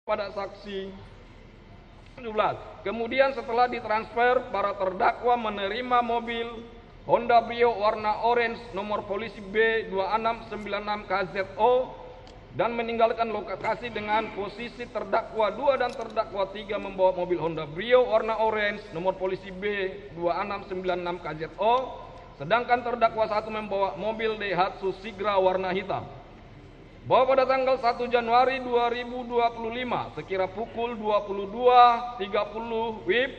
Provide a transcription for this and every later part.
pada saksi 17. Kemudian setelah ditransfer, para terdakwa menerima mobil Honda Brio warna orange nomor polisi B2696 KZO dan meninggalkan lokasi dengan posisi terdakwa 2 dan terdakwa 3 membawa mobil Honda Brio warna orange nomor polisi B2696 KZO, sedangkan terdakwa 1 membawa mobil Daihatsu Sigra warna hitam. Bahwa pada tanggal 1 Januari 2025 sekira pukul 22.30 WIB,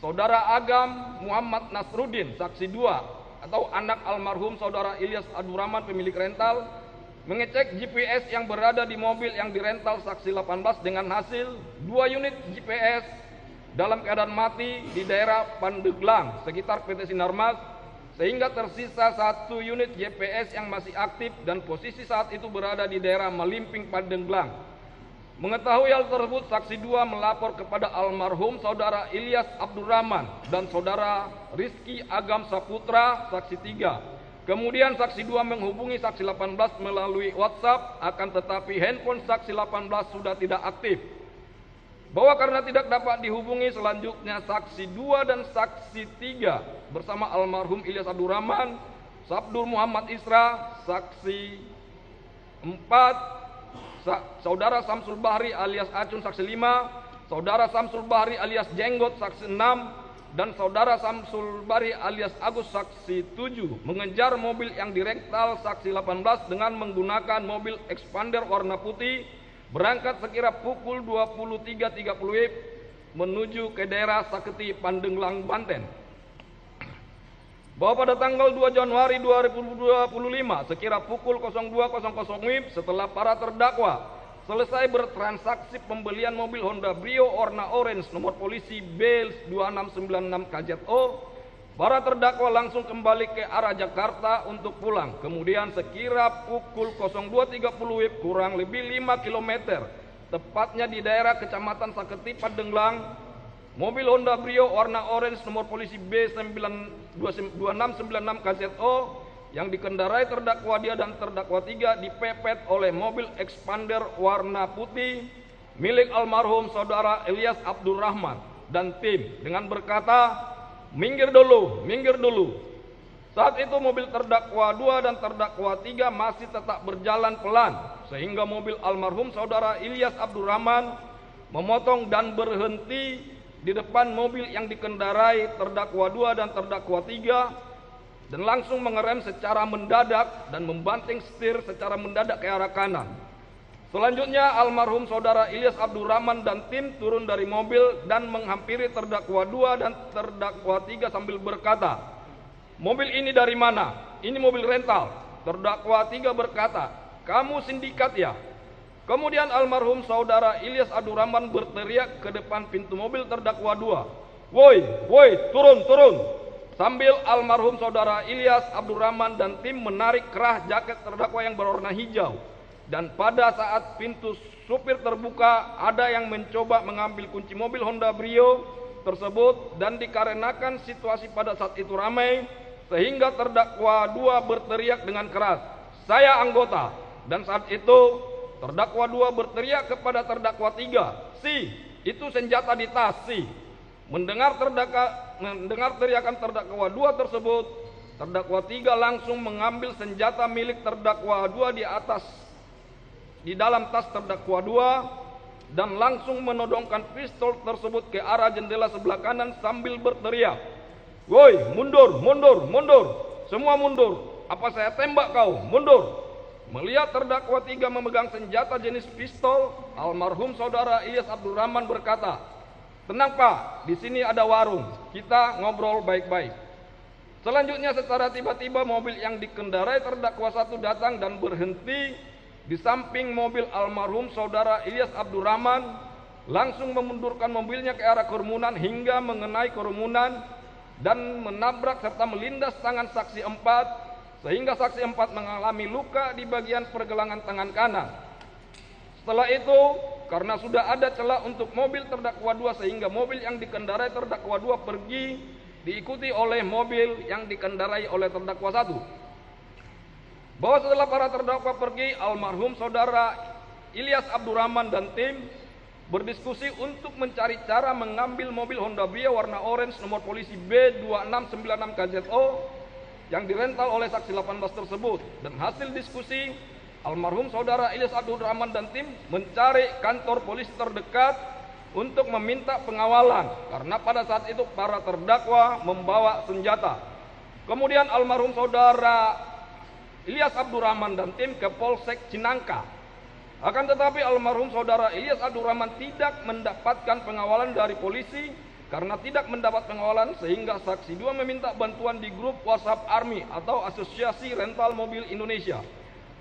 Saudara Agam Muhammad Nasruddin, saksi 2 atau anak almarhum Saudara Ilyas Abdurrahman pemilik rental, mengecek GPS yang berada di mobil yang dirental saksi 18 dengan hasil 2 unit GPS dalam keadaan mati di daerah Pandeglang sekitar PT Sinarmas, sehingga tersisa 1 unit GPS yang masih aktif dan posisi saat itu berada di daerah Malimping, Pandeglang. Mengetahui hal tersebut, saksi 2 melapor kepada almarhum Saudara Ilyas Abdurrahman dan Saudara Rizky Agam Saputra, saksi 3. Kemudian saksi 2 menghubungi saksi 18 melalui WhatsApp, akan tetapi handphone saksi 18 sudah tidak aktif. Bahwa karena tidak dapat dihubungi, selanjutnya saksi 2 dan saksi 3 bersama almarhum Ilyas Abdurrahman, Sabdur Muhammad Isra, saksi 4, Saudara Samsul Bahri alias Acun, saksi 5, Saudara Samsul Bahri alias Jenggot, saksi 6, dan Saudara Samsul Bahri alias Agus, saksi 7, mengejar mobil yang direktal saksi 18 dengan menggunakan mobil expander warna putih, berangkat sekira pukul 23.30 WIB menuju ke daerah Saketi, Pandeglang, Banten. Bahwa pada tanggal 2 Januari 2025 sekira pukul 02.00 WIB, setelah para terdakwa selesai bertransaksi pembelian mobil Honda Brio warna orange nomor polisi B2696 KZO, para terdakwa langsung kembali ke arah Jakarta untuk pulang. Kemudian sekira pukul 02.30 WIB kurang lebih 5 km, tepatnya di daerah Kecamatan Saketi, Pandeglang, mobil Honda Brio warna orange nomor polisi B2696 KZO yang dikendarai terdakwa dia dan terdakwa 3 dipepet oleh mobil expander warna putih milik almarhum Saudara Ilyas Abdurrahman dan tim dengan berkata, "Minggir dulu, minggir dulu." Saat itu mobil terdakwa 2 dan terdakwa 3 masih tetap berjalan pelan, sehingga mobil almarhum Saudara Ilyas Abdurrahman memotong dan berhenti di depan mobil yang dikendarai terdakwa 2 dan terdakwa 3 dan langsung mengerem secara mendadak dan membanting setir secara mendadak ke arah kanan. Selanjutnya almarhum Saudara Ilyas Abdurrahman dan tim turun dari mobil dan menghampiri terdakwa 2 dan terdakwa 3 sambil berkata, "Mobil ini dari mana? Ini mobil rental." Terdakwa 3 berkata, "Kamu sindikat ya?" Kemudian almarhum Saudara Ilyas Abdurrahman berteriak ke depan pintu mobil terdakwa 2, "Woi, woi, turun, turun." Sambil almarhum Saudara Ilyas Abdurrahman dan tim menarik kerah jaket terdakwa yang berwarna hijau. Dan pada saat pintu supir terbuka, ada yang mencoba mengambil kunci mobil Honda Brio tersebut, dan dikarenakan situasi pada saat itu ramai, sehingga terdakwa 2 berteriak dengan keras, "Saya anggota." Dan saat itu terdakwa 2 berteriak kepada terdakwa 3, "Si, itu senjata di tas, si." Mendengar teriakan terdakwa 2 tersebut, terdakwa 3 langsung mengambil senjata milik terdakwa 2 di dalam tas terdakwa 2 dan langsung menodongkan pistol tersebut ke arah jendela sebelah kanan sambil berteriak, "Woi, mundur, mundur, mundur, semua mundur, apa saya tembak kau, mundur." Melihat terdakwa 3 memegang senjata jenis pistol, almarhum Saudara Ilyas Abdurrahman berkata, "Tenang Pak, di sini ada warung, kita ngobrol baik-baik." Selanjutnya secara tiba-tiba mobil yang dikendarai terdakwa 1 datang dan berhenti di samping mobil almarhum Saudara Ilyas Abdurrahman, langsung memundurkan mobilnya ke arah kerumunan hingga mengenai kerumunan dan menabrak serta melindas tangan saksi 4, sehingga saksi 4 mengalami luka di bagian pergelangan tangan kanan. Setelah itu, karena sudah ada celah untuk mobil terdakwa 2 sehingga mobil yang dikendarai terdakwa 2 pergi diikuti oleh mobil yang dikendarai oleh terdakwa 1. Bahwa setelah para terdakwa pergi, almarhum Saudara Ilyas Abdurrahman dan tim berdiskusi untuk mencari cara mengambil mobil Honda Brio warna orange nomor polisi B2696 KZO yang dirental oleh saksi 18 tersebut. Dan hasil diskusi, almarhum saudara Ilyas Abdul Rahman dan tim mencari kantor polisi terdekat untuk meminta pengawalan karena pada saat itu para terdakwa membawa senjata. Kemudian almarhum saudara Ilyas Abdul Rahman dan tim ke Polsek Cinangka. Akan tetapi almarhum saudara Ilyas Abdul Rahman tidak mendapatkan pengawalan dari polisi karena tidak mendapat pengawalan, sehingga saksi 2 meminta bantuan di grup WhatsApp Army atau Asosiasi Rental Mobil Indonesia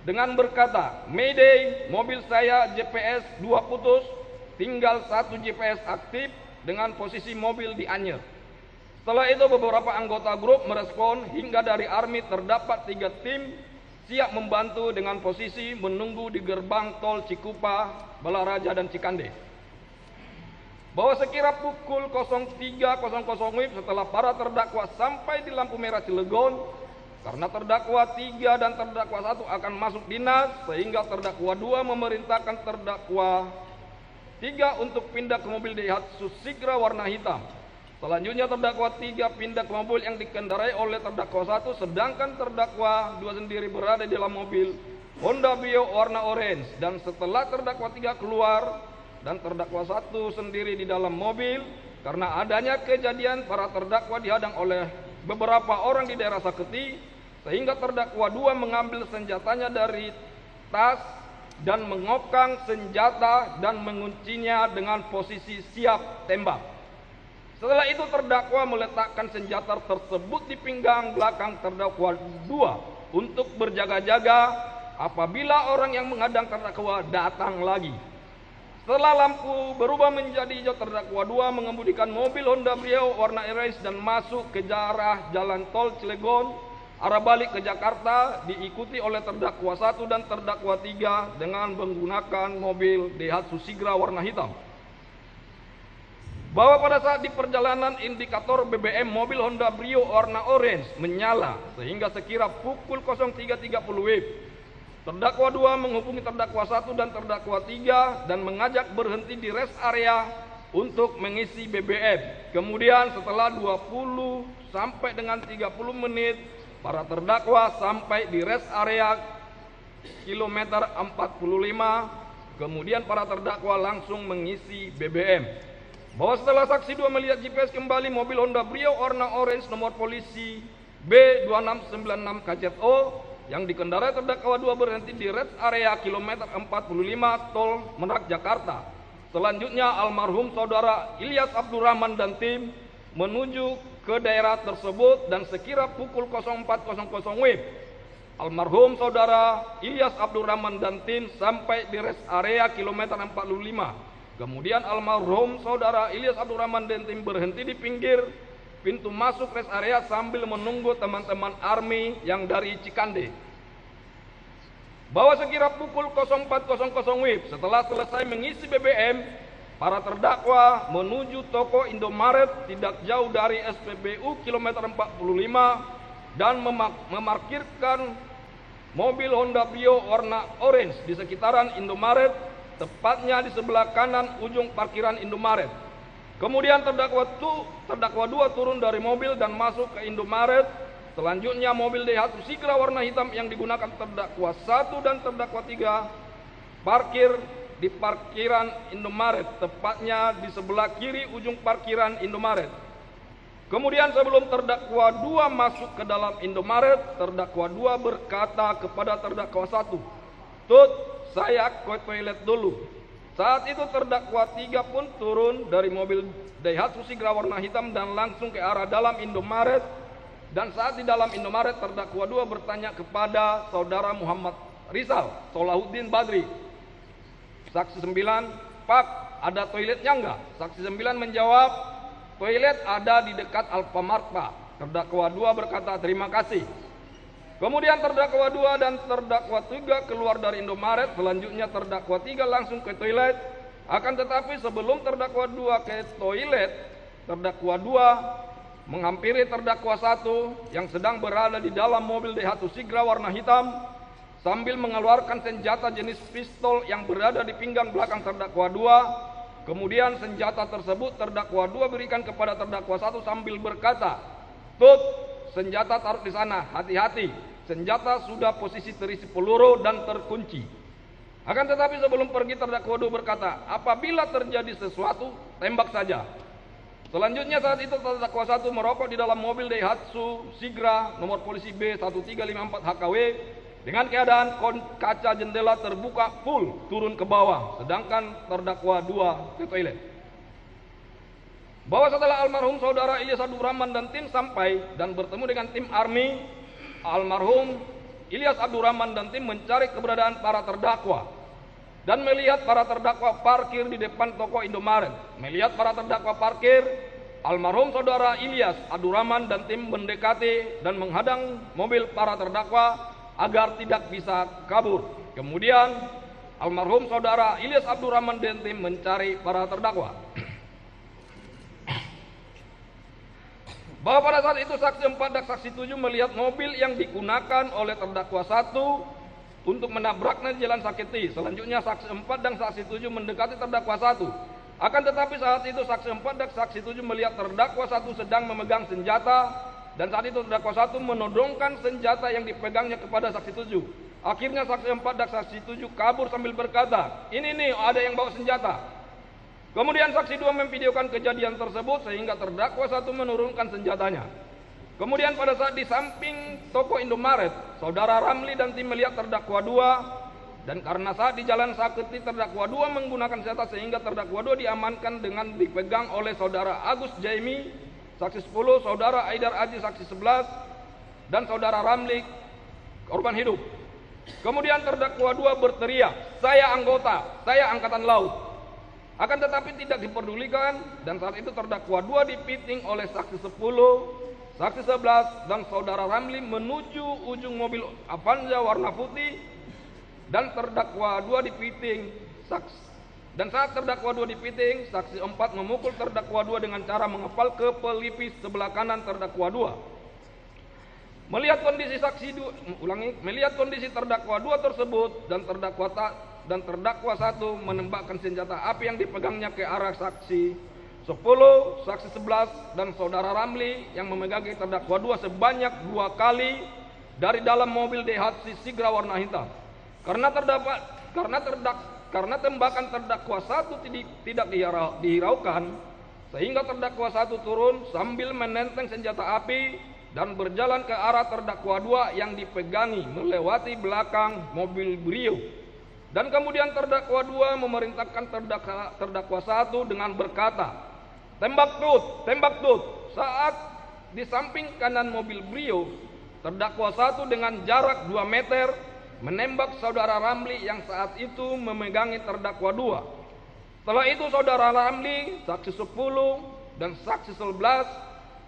dengan berkata, "Mayday, mobil saya GPS 2 putus, tinggal 1 GPS aktif dengan posisi mobil di Anyer." Setelah itu beberapa anggota grup merespon hingga dari Army terdapat 3 tim siap membantu dengan posisi menunggu di gerbang tol Cikupa, Balaraja dan Cikande. Bahwa sekira pukul 03.00 WIB setelah para terdakwa sampai di lampu merah Cilegon, karena terdakwa 3 dan terdakwa 1 akan masuk dinas, sehingga terdakwa 2 memerintahkan terdakwa 3 untuk pindah ke mobil Daihatsu Sigra warna hitam. Selanjutnya terdakwa 3 pindah ke mobil yang dikendarai oleh terdakwa 1, sedangkan terdakwa 2 sendiri berada di dalam mobil Honda Brio warna orange. Dan setelah terdakwa 3 keluar dan terdakwa 1 sendiri di dalam mobil, karena adanya kejadian para terdakwa dihadang oleh beberapa orang di daerah Saketi, sehingga terdakwa 2 mengambil senjatanya dari tas dan mengokang senjata dan menguncinya dengan posisi siap tembak. Setelah itu terdakwa meletakkan senjata tersebut di pinggang belakang terdakwa 2 untuk berjaga-jaga apabila orang yang menghadang terdakwa datang lagi. Setelah lampu berubah menjadi hijau, terdakwa 2 mengemudikan mobil Honda Brio warna orange dan masuk ke arah jalan tol Cilegon arah balik ke Jakarta, diikuti oleh terdakwa 1 dan terdakwa 3 dengan menggunakan mobil Daihatsu Sigra warna hitam. Bahwa pada saat di perjalanan indikator BBM mobil Honda Brio warna orange menyala, sehingga sekira pukul 03.30 WIB terdakwa 2 menghubungi terdakwa 1 dan terdakwa 3 dan mengajak berhenti di rest area untuk mengisi BBM. Kemudian setelah 20 sampai dengan 30 menit para terdakwa sampai di rest area kilometer 45. Kemudian para terdakwa langsung mengisi BBM. Bahwa setelah saksi 2 melihat GPS kembali mobil Honda Brio warna orange nomor polisi B2696 KZO yang dikendarai terdakwa 2 berhenti di rest area kilometer 45 tol Merak Jakarta. Selanjutnya almarhum saudara Ilyas Abdul Rahman dan tim menuju ke daerah tersebut dan sekira pukul 04.00 WIB almarhum saudara Ilyas Abdul Rahman dan tim sampai di rest area kilometer 45. Kemudian almarhum saudara Ilyas Abdul Rahman dan tim berhenti di pinggir pintu masuk rest area sambil menunggu teman-teman Army yang dari Cikande. Bahwa sekira pukul 04.00 WIB setelah selesai mengisi BBM, para terdakwa menuju toko Indomaret tidak jauh dari SPBU kilometer 45 dan memarkirkan mobil Honda Brio warna orange di sekitaran Indomaret, tepatnya di sebelah kanan ujung parkiran Indomaret. Kemudian terdakwa 2 turun dari mobil dan masuk ke Indomaret. Selanjutnya mobil Daihatsu Sigra warna hitam yang digunakan terdakwa 1 dan terdakwa 3 parkir di parkiran Indomaret, tepatnya di sebelah kiri ujung parkiran Indomaret. Kemudian sebelum terdakwa 2 masuk ke dalam Indomaret, terdakwa 2 berkata kepada terdakwa 1, "Tut, saya ke toilet dulu." Saat itu terdakwa 3 pun turun dari mobil Daihatsu Sigra warna hitam dan langsung ke arah dalam Indomaret. Dan saat di dalam Indomaret, terdakwa 2 bertanya kepada saudara Muhammad Rizal Solahuddin Badri. Saksi 9, "Pak, ada toiletnya enggak?" Saksi 9 menjawab, "Toilet ada di dekat Alfamart, Pak." Terdakwa 2 berkata, "Terima kasih." Kemudian terdakwa 2 dan terdakwa 3 keluar dari Indomaret. Selanjutnya terdakwa 3 langsung ke toilet. Akan tetapi sebelum terdakwa 2 ke toilet, terdakwa 2 menghampiri terdakwa 1 yang sedang berada di dalam mobil Daihatsu Sigra warna hitam sambil mengeluarkan senjata jenis pistol yang berada di pinggang belakang terdakwa 2. Kemudian senjata tersebut terdakwa 2 berikan kepada terdakwa 1 sambil berkata, "Tut, senjata taruh di sana, hati-hati. Senjata sudah posisi terisi peluru dan terkunci." Akan tetapi sebelum pergi terdakwa 2 berkata, "Apabila terjadi sesuatu, tembak saja." Selanjutnya saat itu terdakwa 1 merokok di dalam mobil Daihatsu Sigra nomor polisi B1354 HKW dengan keadaan kaca jendela terbuka full turun ke bawah, sedangkan terdakwa 2 ke toilet. Bahwa setelah almarhum saudara Ilyas Abdur Rahman dan tim sampai dan bertemu dengan tim ARMY, almarhum Ilyas Abdur Rahman dan tim mencari keberadaan para terdakwa dan melihat para terdakwa parkir di depan toko Indomaret. Melihat para terdakwa parkir, almarhum saudara Ilyas Abdur Rahman dan tim mendekati dan menghadang mobil para terdakwa agar tidak bisa kabur. Kemudian almarhum saudara Ilyas Abdur Rahman dan tim mencari para terdakwa. Bahwa pada saat itu saksi 4 dan saksi 7 melihat mobil yang digunakan oleh terdakwa 1 untuk menabraknya di Jalan Saketi. Selanjutnya saksi 4 dan saksi 7 mendekati terdakwa 1. Akan tetapi saat itu saksi 4 dan saksi 7 melihat terdakwa 1 sedang memegang senjata, dan saat itu terdakwa 1 menodongkan senjata yang dipegangnya kepada saksi 7. Akhirnya saksi 4 dan saksi 7 kabur sambil berkata, "Ini nih ada yang bawa senjata." Kemudian saksi 2 memvideokan kejadian tersebut sehingga terdakwa 1 menurunkan senjatanya. Kemudian pada saat di samping toko Indomaret, saudara Ramli dan tim melihat terdakwa 2, dan karena saat di Jalan Saketi terdakwa 2 menggunakan senjata sehingga terdakwa 2 diamankan dengan dipegang oleh saudara Agus Jaimi saksi 10, saudara Aidar Aji saksi 11, dan saudara Ramli korban hidup. Kemudian terdakwa 2 berteriak, "Saya anggota, saya angkatan laut." Akan tetapi tidak diperdulikan, dan saat itu terdakwa 2 dipiting oleh saksi 10, saksi 11, dan saudara Ramli menuju ujung mobil Avanza warna putih, dan terdakwa 2 dipiting. Dan saat terdakwa 2 dipiting, saksi 4 memukul terdakwa 2 dengan cara mengepal ke pelipis sebelah kanan terdakwa 2. Melihat kondisi terdakwa 2 tersebut dan terdakwa 1 menembakkan senjata api yang dipegangnya ke arah saksi 10, saksi 11, dan saudara Ramli yang memegangi terdakwa 2 sebanyak 2 kali dari dalam mobil Daihatsu Sigra warna hitam. Karena tembakan terdakwa 1 tidak dihiraukan, sehingga terdakwa 1 turun sambil menenteng senjata api dan berjalan ke arah terdakwa 2 yang dipegangi melewati belakang mobil Brio. Dan kemudian terdakwa 2 memerintahkan terdakwa 1 dengan berkata, "Tembak tut, tembak tut." Saat di samping kanan mobil Brio, terdakwa 1 dengan jarak 2 meter menembak saudara Ramli yang saat itu memegangi terdakwa 2. Setelah itu saudara Ramli, saksi 10 dan saksi 11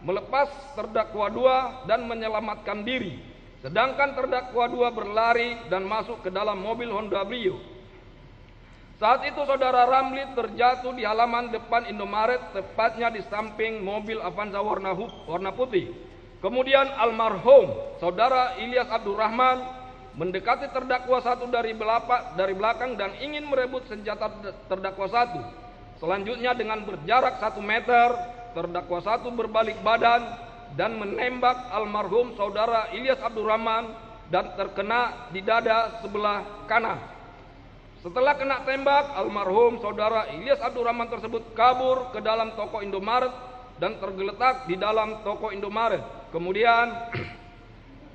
melepas terdakwa 2 dan menyelamatkan diri, sedangkan terdakwa 2 berlari dan masuk ke dalam mobil Honda Brio. Saat itu saudara Ramli terjatuh di halaman depan Indomaret, tepatnya di samping mobil Avanza warna putih. Kemudian almarhum saudara Ilyas Abdur Rahman mendekati terdakwa 1 dari belakang dan ingin merebut senjata terdakwa 1. Selanjutnya dengan berjarak 1 meter, terdakwa 1 berbalik badan dan menembak almarhum saudara Ilyas Abdur Rahman dan terkena di dada sebelah kanan. Setelah kena tembak, almarhum saudara Ilyas Abdur Rahman tersebut kabur ke dalam toko Indomaret dan tergeletak di dalam toko Indomaret. Kemudian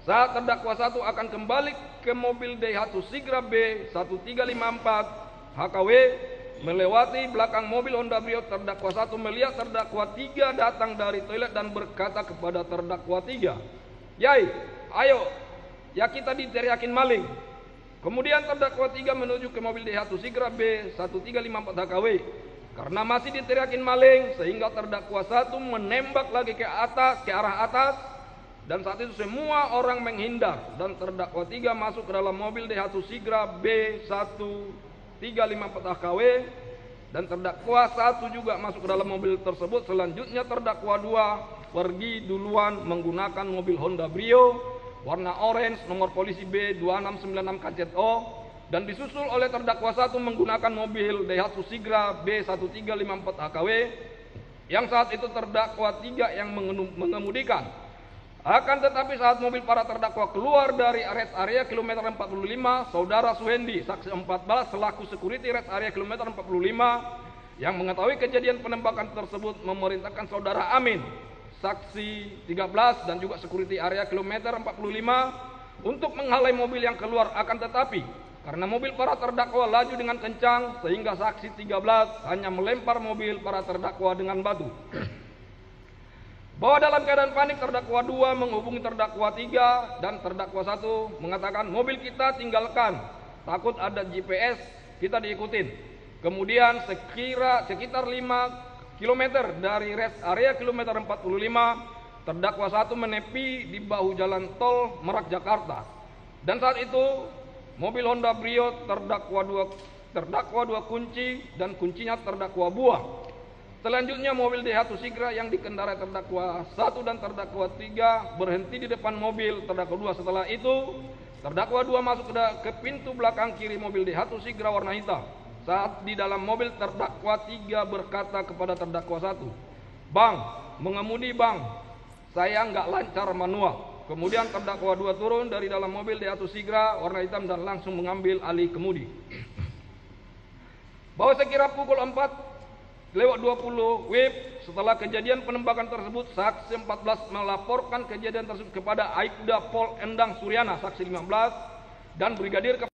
saat terdakwa 1 akan kembali ke mobil Daihatsu Sigra B1354 HKW melewati belakang mobil Honda Brio, terdakwa 1 melihat terdakwa 3 datang dari toilet dan berkata kepada terdakwa 3, "Yai, ayo, ya kita diteriakin maling." Kemudian terdakwa 3 menuju ke mobil Daihatsu Sigra B1354 HKW. Karena masih diteriakin maling, sehingga terdakwa 1 menembak lagi ke arah atas, dan saat itu semua orang menghindar, dan terdakwa 3 masuk ke dalam mobil Daihatsu Sigra B1354 HKW, dan terdakwa 1 juga masuk ke dalam mobil tersebut. Selanjutnya terdakwa 2 pergi duluan menggunakan mobil Honda Brio warna orange nomor polisi B2696 KZO dan disusul oleh terdakwa 1 menggunakan mobil Daihatsu Sigra B1354 AKW yang saat itu terdakwa 3 yang mengemudikan. Akan tetapi saat mobil para terdakwa keluar dari rest area kilometer 45, saudara Suhendi, saksi 14 selaku security rest area kilometer 45 yang mengetahui kejadian penembakan tersebut memerintahkan saudara Amin, saksi 13 dan juga security area kilometer 45 untuk menghalai mobil yang keluar. Akan tetapi karena mobil para terdakwa laju dengan kencang sehingga saksi 13 hanya melempar mobil para terdakwa dengan batu. Bahwa dalam keadaan panik terdakwa 2 menghubungi terdakwa 3 dan terdakwa 1 mengatakan mobil kita tinggalkan, takut ada GPS kita diikutin. Kemudian sekitar 5 km dari rest area kilometer 45, terdakwa 1 menepi di bahu jalan tol Merak Jakarta. Dan saat itu mobil Honda Brio terdakwa 2 kunci dan kuncinya terdakwa buang. Selanjutnya mobil Daihatsu Sigra yang dikendarai terdakwa 1 dan terdakwa 3 berhenti di depan mobil terdakwa 2. Setelah itu terdakwa 2 masuk ke pintu belakang kiri mobil Daihatsu Sigra warna hitam. Saat di dalam mobil terdakwa 3 berkata kepada terdakwa 1, "Bang, mengemudi bang, saya nggak lancar manual." Kemudian terdakwa 2 turun dari dalam mobil Daihatsu Sigra warna hitam dan langsung mengambil alih kemudi. Bahwa sekira pukul 4:20 WIB setelah kejadian penembakan tersebut, saksi 14 melaporkan kejadian tersebut kepada Aibda Pol Endang Suryana, saksi 15, dan Brigadir